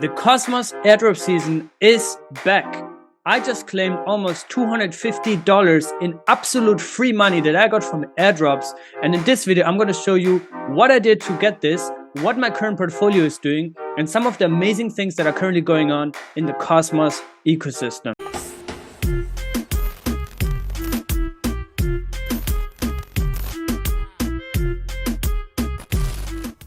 The Cosmos airdrop season is back. I just claimed almost $250 in absolute free money that I got from airdrops. And in this video, I'm going to show you what I did to get this, what my current portfolio is doing, and some of the amazing things that are currently going on in the Cosmos ecosystem.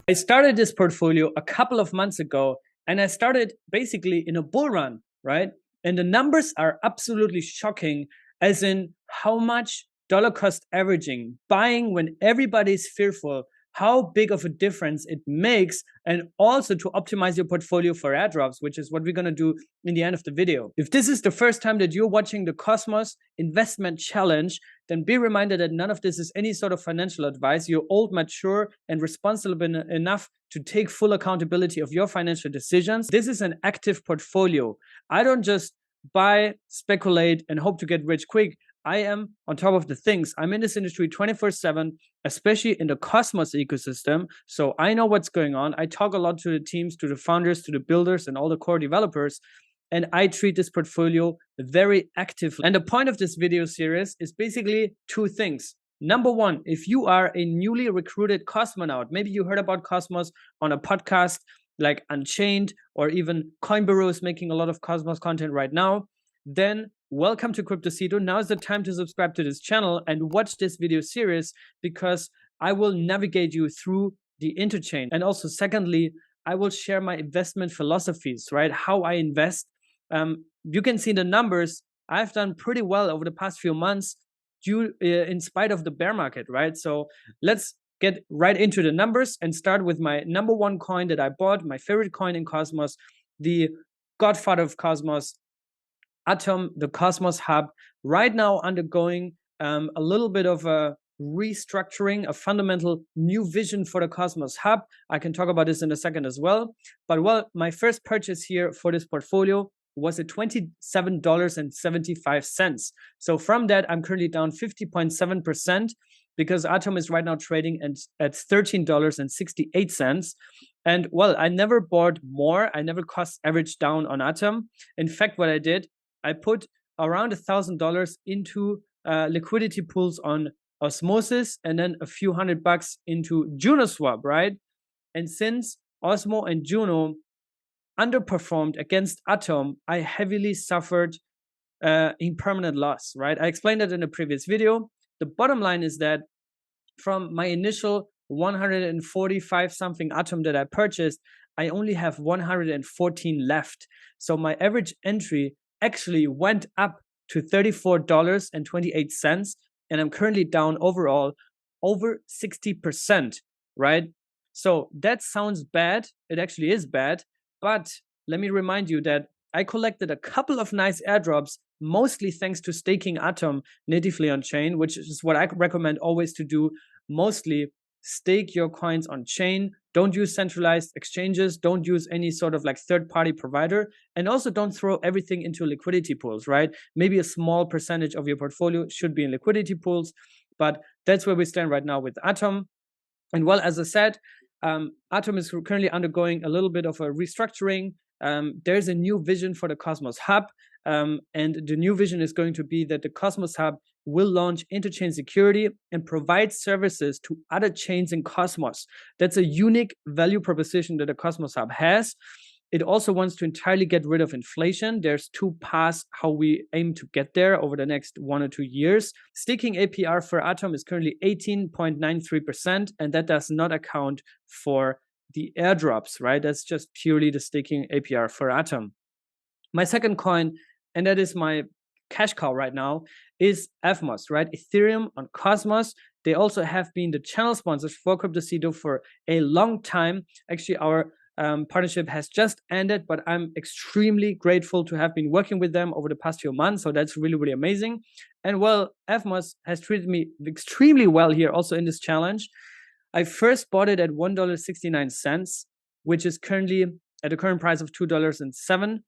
I started this portfolio a couple of months ago, and I started basically in a bull run, right? And the numbers are absolutely shocking, as in how much dollar cost averaging, buying when everybody's fearful, how big of a difference it makes, and also to optimize your portfolio for airdrops, which is what we're going to do in the end of the video. If this is the first time that you're watching the Cosmos Investment Challenge, then be reminded that none of this is any sort of financial advice. You're old, mature, and responsible enough to take full accountability of your financial decisions. This is an active portfolio. I don't just buy, speculate, and hope to get rich quick. I am on top of the things. I'm in this industry 24/7, especially in the Cosmos ecosystem. So I know what's going on. I talk a lot to the teams, to the founders, to the builders, and all the core developers. And I treat this portfolio very actively. And the point of this video series is basically two things. Number one, if you are a newly recruited cosmonaut, maybe you heard about Cosmos on a podcast like Unchained, or even Coinburo is making a lot of Cosmos content right now, then welcome to Cryptocito. Now is the time to subscribe to this channel and watch this video series, because I will navigate you through the interchain. And also secondly, I will share my investment philosophies, right? How I invest. You can see the numbers. I've done pretty well over the past few months in spite of the bear market, right? So let's get right into the numbers and start with my number one coin that I bought, my favorite coin in Cosmos, the godfather of Cosmos, Atom, the Cosmos Hub, right now undergoing a little bit of a restructuring, a fundamental new vision for the Cosmos Hub. I can talk about this in a second as well. But well, my first purchase here for this portfolio was at $27.75. So from that, I'm currently down 50.7%, because Atom is right now trading at $13.68. And well, I never bought more. I never cost average down on Atom. In fact, what I did, I put around $1,000 into liquidity pools on Osmosis, and then a few $100 into Juno swap, right? And since Osmo and Juno underperformed against Atom, I heavily suffered impermanent loss, right? I explained that in a previous video. The bottom line is that from my initial 145 something Atom that I purchased, I only have 114 left. So my average entry actually went up to $34.28, and I'm currently down overall over 60%, right? So that sounds bad. It actually is bad. But let me remind you that I collected a couple of nice airdrops, mostly thanks to staking Atom natively on chain, which is what I recommend always to do. Mostly stake your coins on chain. Don't use centralized exchanges. Don't use any sort of like third-party provider. And also don't throw everything into liquidity pools, right? Maybe a small percentage of your portfolio should be in liquidity pools. But that's where we stand right now with Atom. And well, as I said, Atom is currently undergoing a little bit of a restructuring. There's a new vision for the Cosmos Hub. And the new vision is going to be that the Cosmos Hub will launch interchain security and provide services to other chains in Cosmos. That's a unique value proposition that the Cosmos Hub has. It also wants to entirely get rid of inflation. There's two paths how we aim to get there over the next 1 or 2 years. Staking APR for Atom is currently 18.93%, and that does not account for the airdrops, right? That's just purely the staking APR for Atom. My second coin, and that is my cash cow right now, is EVMOS, right? Ethereum on Cosmos. They also have been the channel sponsors for Cryptocito for a long time. Actually, our partnership has just ended, but I'm extremely grateful to have been working with them over the past few months. So that's really, really amazing. And well, EVMOS has treated me extremely well here also in this challenge. I first bought it at $1.69, which is currently at the current price of $2.07.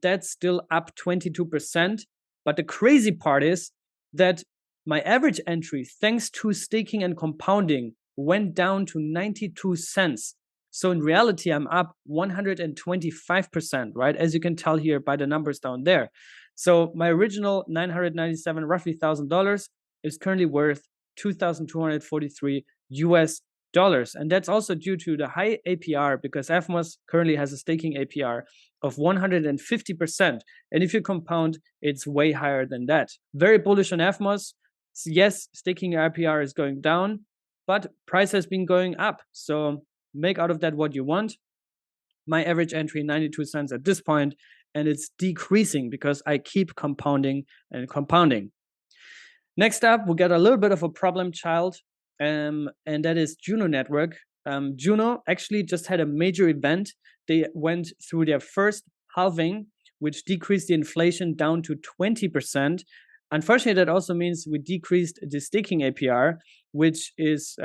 That's still up 22%. But the crazy part is that my average entry, thanks to staking and compounding, went down to 92 cents. So in reality, I'm up 125%, right? As you can tell here by the numbers down there. So my original 997, roughly $1,000 is currently worth 2,243 US dollars. And that's also due to the high APR, because EVMOS currently has a staking APR of 150%. And if you compound, it's way higher than that. Very bullish on EVMOS. Yes, staking APR is going down, but price has been going up. So make out of that what you want. My average entry 92 cents at this point, and it's decreasing because I keep compounding and compounding. Next up, we got a little bit of a problem child, and that is Juno network. Juno actually just had a major event. They went through their first halving, which decreased the inflation down to 20%. Unfortunately, that also means we decreased the staking APR, which is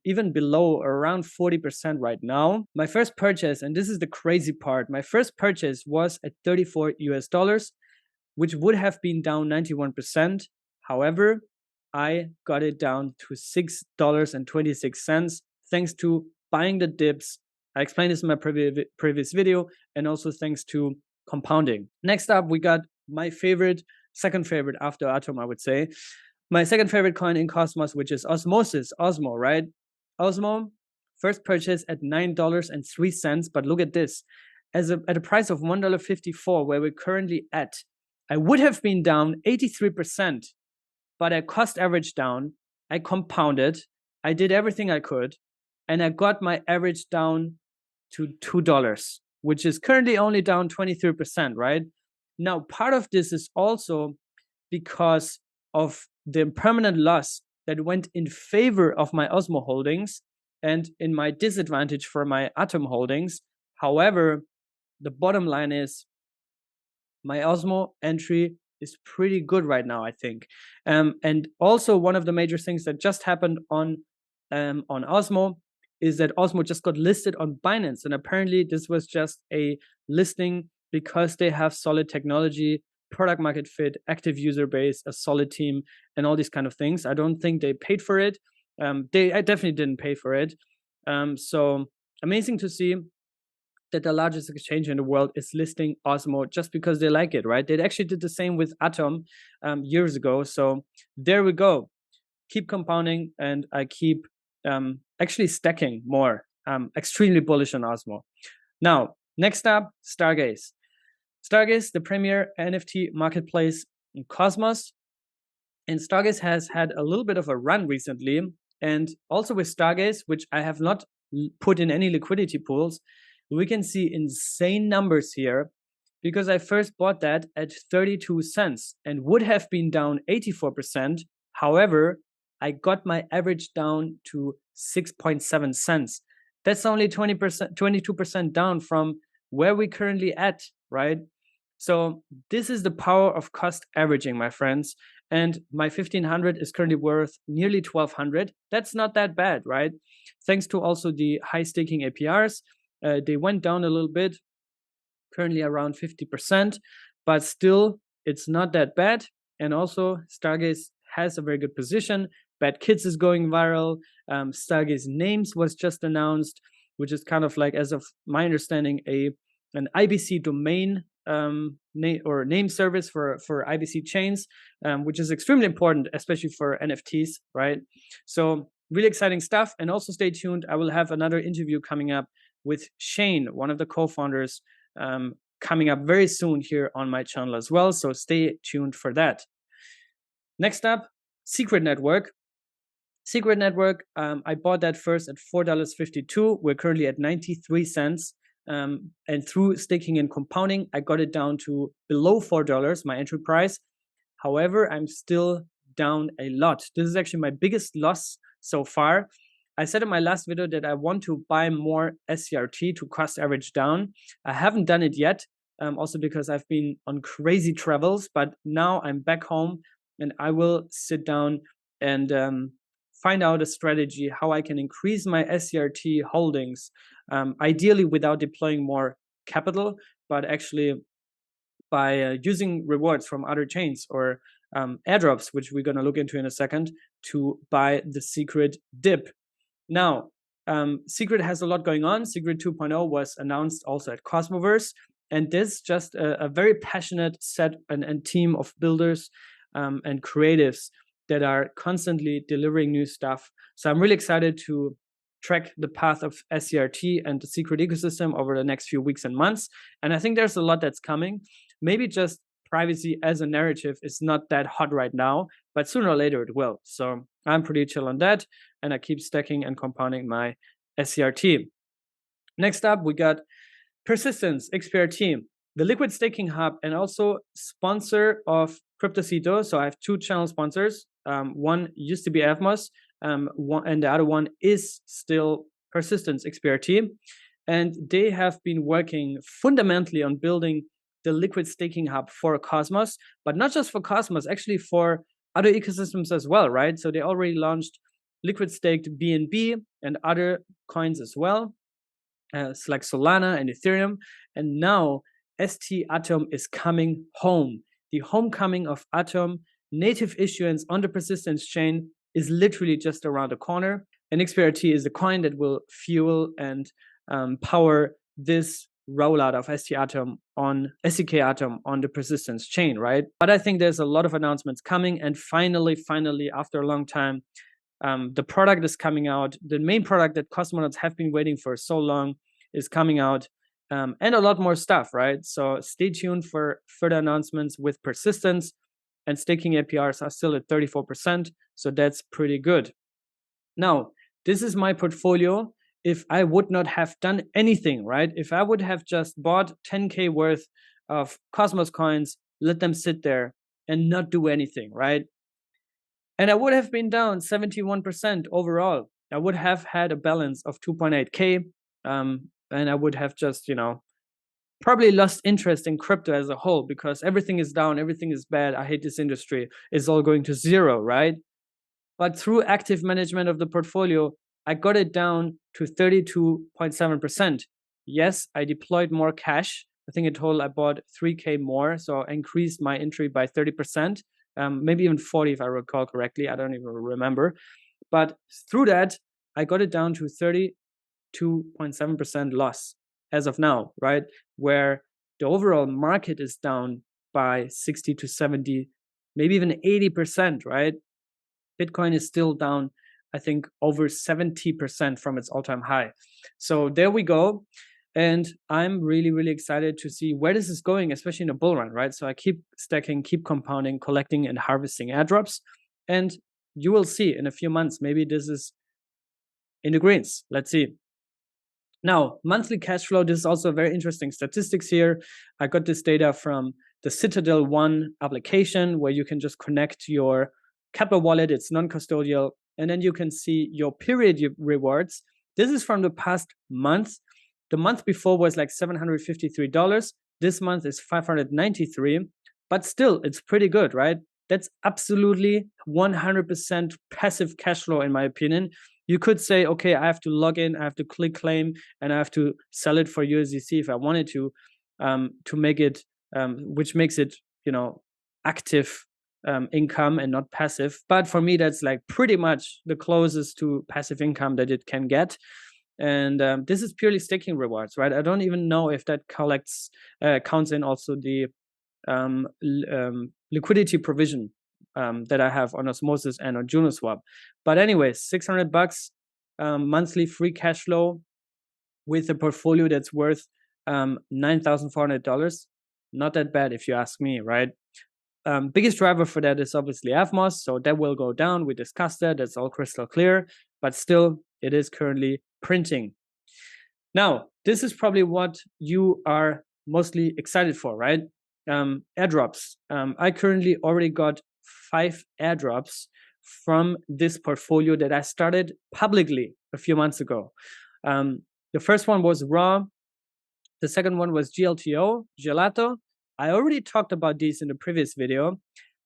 even below around 40% right now. My first purchase, and this is the crazy part, my first purchase was at 34 US dollars, which would have been down 91%. However, I got it down to $6.26 thanks to buying the dips. I explained this in my previous video, and also thanks to compounding. Next up, we got my favorite, second favorite after Atom, I would say. My second favorite coin in Cosmos, which is Osmosis, Osmo, right? Osmo, first purchase at $9.03, but look at this. At a price of $1.54, where we're currently at, I would have been down 83%, but I cost average down, I compounded, I did everything I could, and I got my average down to $2, which is currently only down 23%, right? Now, part of this is also because of the permanent loss that went in favor of my Osmo holdings and in my disadvantage for my Atom holdings. However, the bottom line is my Osmo entry is pretty good right now, I think. And also one of the major things that just happened on Osmo is that Osmo just got listed on Binance. And apparently this was just a listing because they have solid technology, product market fit, active user base, a solid team, and all these kind of things. I don't think they paid for it. I definitely didn't pay for it. So amazing to see that the largest exchange in the world is listing Osmo just because they like it, right? They actually did the same with Atom years ago. So there we go. Keep compounding, and I keep actually stacking more. Extremely bullish on Osmo. Now, next up, Stargaze. Stargaze, the premier NFT marketplace in Cosmos. And Stargaze has had a little bit of a run recently. And also with Stargaze, which I have not put in any liquidity pools, we can see insane numbers here because I first bought that at 32 cents and would have been down 84%. However, I got my average down to 6.7 cents. That's only 20%, 22% down from where we currently at, right? So this is the power of cost averaging, my friends. And my 1500 is currently worth nearly 1200. That's not that bad, right? Thanks to also the high staking APRs. They went down a little bit, currently around 50%, but still it's not that bad. And also Stargaze has a very good position. Bad Kids is going viral. Stargaze Names was just announced, which is kind of like, as of my understanding, an IBC domain name service for IBC chains, which is extremely important, especially for NFTs, right? So really exciting stuff. And also stay tuned. I will have another interview coming up with Shane, one of the co-founders, coming up very soon here on my channel as well. So stay tuned for that. Next up, Secret Network. Secret Network, I bought that first at $4.52. We're currently at 93 cents. And through staking and compounding, I got it down to below $4, my entry price. However, I'm still down a lot. This is actually my biggest loss so far. I said in my last video that I want to buy more SCRT to cost average down. I haven't done it yet, also because I've been on crazy travels, but now I'm back home and I will sit down and find out a strategy how I can increase my SCRT holdings, ideally without deploying more capital, but actually by using rewards from other chains or airdrops, which we're going to look into in a second, to buy the secret dip. Now, Secret has a lot going on. Secret 2.0 was announced also at Cosmoverse. And this just a very passionate set and team of builders and creatives that are constantly delivering new stuff. So I'm really excited to track the path of SCRT and the Secret ecosystem over the next few weeks and months. And I think there's a lot that's coming. Maybe just privacy as a narrative is not that hot right now, but sooner or later it will. So I'm pretty chill on that, and I keep stacking and compounding my SCRT. Next up, we got Persistence, XPRT, the liquid staking hub, and also sponsor of Cryptocito. So I have two channel sponsors. One used to be EVMOS, and the other one is still Persistence, XPRT. And they have been working fundamentally on building the liquid staking hub for Cosmos, but not just for Cosmos, actually for other ecosystems as well, right? So they already launched liquid staked BNB and other coins as well, like Solana and Ethereum. And now ST Atom is coming home. The homecoming of Atom native issuance on the Persistence chain is literally just around the corner. And XPRT is the coin that will fuel and power this rollout of ST Atom on SEK Atom on the Persistence chain, right? But I think there's a lot of announcements coming, and finally, after a long time, the product is coming out. The main product that cosmonauts have been waiting for so long is coming out, and a lot more stuff, right? So stay tuned for further announcements with Persistence, and staking APRs are still at 34%, so that's pretty good. Now, this is my portfolio if I would not have done anything, right? If I would have just bought 10K worth of Cosmos coins, let them sit there and not do anything, right? And I would have been down 71% overall. I would have had a balance of 2.8K, and I would have just, probably lost interest in crypto as a whole, because everything is down, everything is bad, I hate this industry, it's all going to zero, right? But through active management of the portfolio, I got it down to 32.7%. Yes, I deployed more cash. I think in total I bought 3K more, so I increased my entry by 30%, maybe even 40 if I recall correctly. I don't even remember. But through that, I got it down to 32.7% loss as of now, right? Where the overall market is down by 60 to 70, maybe even 80%, right? Bitcoin is still down, I think, over 70% from its all-time high. So there we go. And I'm really, really excited to see where this is going, especially in a bull run, right? So I keep stacking, keep compounding, collecting and harvesting airdrops. And you will see in a few months, maybe this is in the greens. Let's see. Now, monthly cash flow, this is also very interesting statistics here. I got this data from the Citadel One application, where you can just connect your Capital wallet, it's non-custodial, and then you can see your period rewards. This is from the past month. The month before was like $753. This month is $593, but still it's pretty good, right? That's absolutely 100% passive cash flow in my opinion. You could say, okay, I have to log in, I have to click claim, and I have to sell it for USDC if I wanted to make it, which makes it, active income and not passive. But for me, that's like pretty much the closest to passive income that it can get. And this is purely staking rewards, right? I don't even know if that counts in also the liquidity provision that I have on Osmosis and on Juno swap. But anyways, $600 monthly free cash flow with a portfolio that's worth $9,400. Not that bad if you ask me, right? Biggest driver for that is obviously EVMOS, so that will go down. We discussed that, that's all crystal clear, but still it is currently printing. Now, this is probably what you are mostly excited for, right? Airdrops. I currently already got 5 airdrops from this portfolio that I started publicly a few months ago. The first one was Raw. The second one was GLTO, Gelato. I already talked about these in the previous video.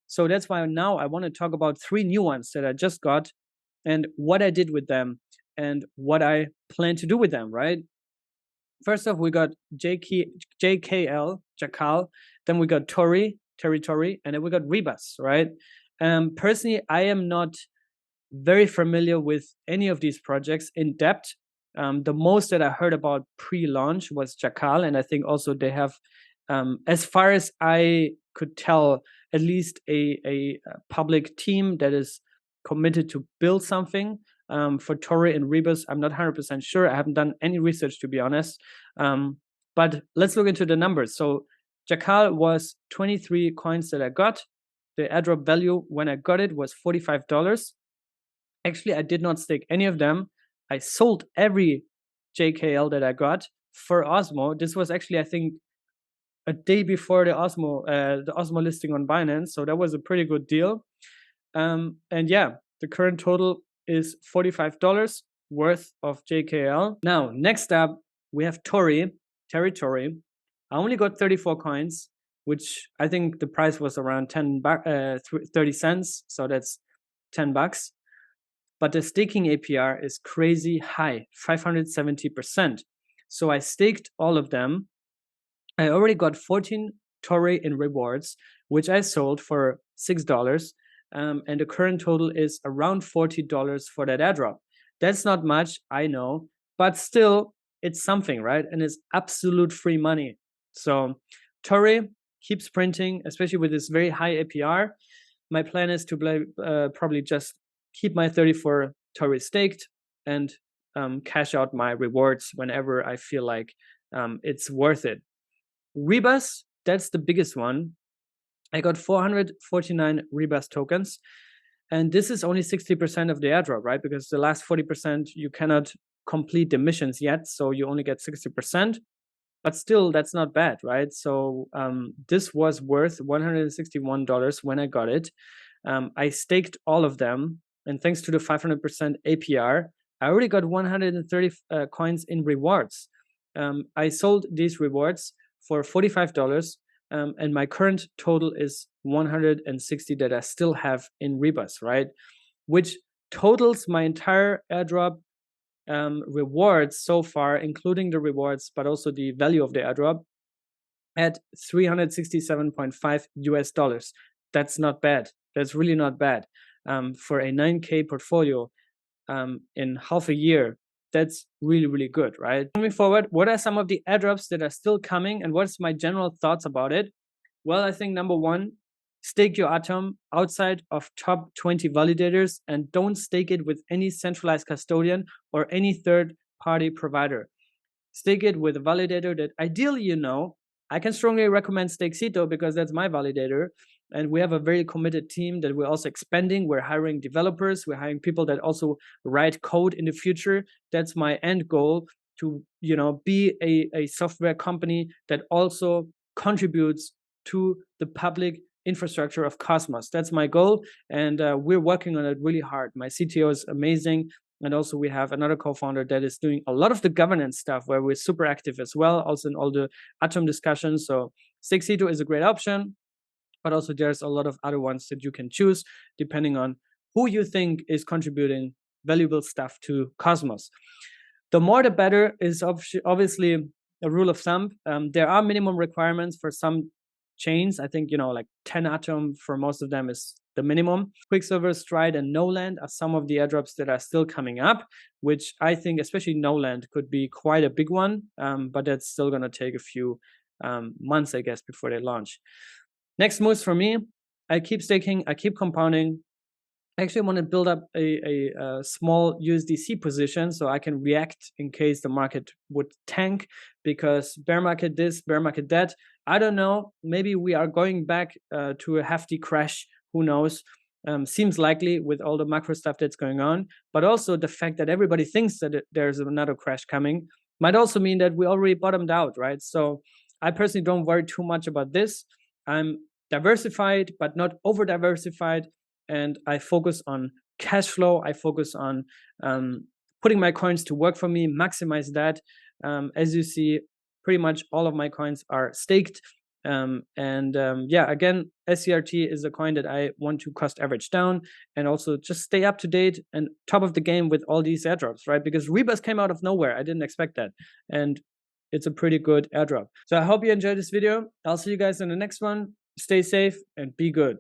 So that's why now I want to talk about 3 new ones that I just got and what I did with them and what I plan to do with them, right? First off, we got JKL, Jackal. Then we got Territory, and then we got Rebus, right? Personally, I am not very familiar with any of these projects in depth. The most that I heard about pre-launch was Jackal, and I think also they have, as far as I could tell, at least a public team that is committed to build something. For Tori and Rebus, I'm not 100% sure. I haven't done any research, to be honest. But let's look into the numbers. So Jackal was 23 coins that I got. The airdrop value when I got it was $45. Actually, I did not stake any of them. I sold every JKL that I got for Osmo. This was actually, I think, a day before the Osmo listing on Binance. So that was a pretty good deal. And yeah, the current total is $45 worth of JKL. Now, next up, we have Tori. I only got 34 coins, which I think the price was around 30 cents. So that's $10. But the staking APR is crazy high, 570%. So I staked all of them. I already got 14 Tori in rewards, which I sold for $6. And the current total is around $40 for that airdrop. That's not much, I know, but still, it's something, right? And it's absolute free money. So Tori keeps printing, especially with this very high APR. My plan is to probably just keep my 34 Tori staked and cash out my rewards whenever I feel like it's worth it. Rebus, that's the biggest one. I got 449 Rebus tokens, and this is only 60% of the airdrop, right? Because the last 40% you cannot complete the missions yet, so you only get 60%. But still, that's not bad, right? So this was worth $161 when I got it. I staked all of them, and thanks to the 500% APR, I already got 130 coins in rewards. I sold these rewards for $45, and my current total is 160 that I still have in Rebus, right? Which totals my entire airdrop rewards so far, including the rewards, but also the value of the airdrop, at $367.5 US. That's not bad. That's really not bad. For a 9K portfolio in half a year, that's really, really good, right? Moving forward, what are some of the airdrops that are still coming, and what's my general thoughts about it? Well, I think number one, stake your Atom outside of top 20 validators, and don't stake it with any centralized custodian or any third-party provider. Stake it with a validator that ideally you know. I can strongly recommend Stakecito because that's my validator. And we have a very committed team that we're also expanding. We're hiring developers. We're hiring people that also write code in the future. That's my end goal, to be a software company that also contributes to the public infrastructure of Cosmos. That's my goal. And we're working on it really hard. My CTO is amazing. And also we have another co-founder that is doing a lot of the governance stuff where we're super active as well, also in all the Atom discussions. So Stakecito is a great option, but also there's a lot of other ones that you can choose depending on who you think is contributing valuable stuff to Cosmos. The more the better is obviously a rule of thumb. There are minimum requirements for some chains. I think, like 10 Atom for most of them is the minimum. Quicksilver, Stride, and Noland are some of the airdrops that are still coming up, which I think especially Noland could be quite a big one, but that's still going to take a few months, I guess, before they launch. Next moves for me, I keep staking, I keep compounding. I actually want to build up a small USDC position so I can react in case the market would tank, because bear market this, bear market that. I don't know. Maybe we are going back to a hefty crash. Who knows? Seems likely with all the macro stuff that's going on. But also the fact that everybody thinks that there's another crash coming might also mean that we already bottomed out, right? So I personally don't worry too much about this. I'm diversified, but not over diversified. And I focus on cash flow. I focus on putting my coins to work for me, maximize that. As you see, pretty much all of my coins are staked. Yeah, again, SCRT is a coin that I want to cost average down and also just stay up to date and top of the game with all these airdrops, right? Because Rebus came out of nowhere. I didn't expect that. And it's a pretty good airdrop. So I hope you enjoyed this video. I'll see you guys in the next one. Stay safe and be good.